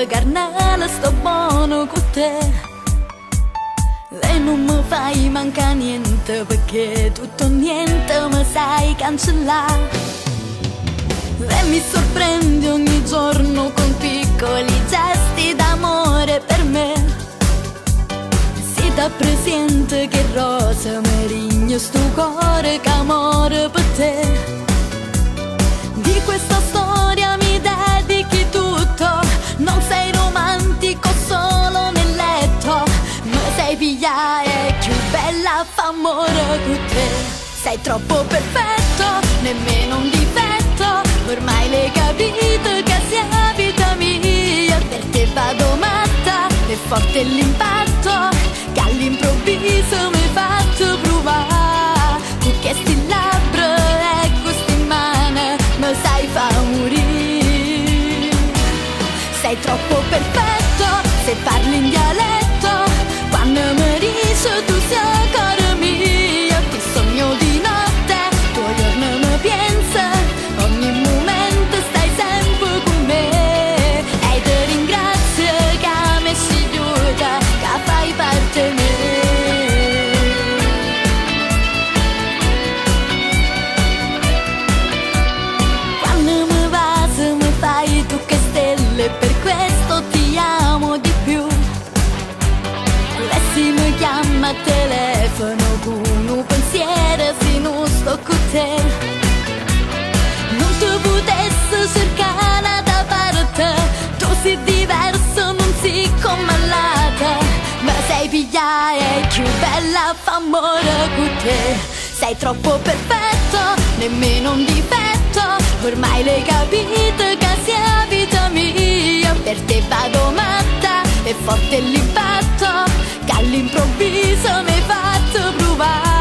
carnale, sto buono con te. E non mi fai manca niente, perché tutto o niente mi sai cancellare. E mi sorprendi ogni giorno con piccoli gesti d'amore per me. Si dà presente che rosa merigno sto cuore che amore per te. Di questa storia mi dedichi tutto, non sei romantico solo nel letto, ma sei piglia e più bella fa amore con te. Sei troppo perfetto, nemmeno un difetto, ormai l'hai capito che sia vita mia. Per te vado matta, è forte l'impatto che all'improvviso mi hai fatto provare. Con questi labbra e queste mani mi sai fa morire. Sei troppo perfetto, se parli in dialetto, quando mi dici tu sei cara mia. Ti sogno di notte, tu giorno mi pensa, ogni momento stai sempre con me. E ti ringrazio che mi si aiuta, che fai parte di me. Quando mi vas mi fai tu che stelle, per questo ti amo di più. E se mi chiama a telefono con un pensiero se non sto con te. Non ti potessi cercare da parte, tu sei diverso, non sei come l'altra, ma sei piglia e più bella fa amore con te. Sei troppo perfetto, nemmeno un difetto, ormai l'hai capito che sia vita mia. Per te vado matta, è forte l'impatto che all'improvviso mi hai fatto provare.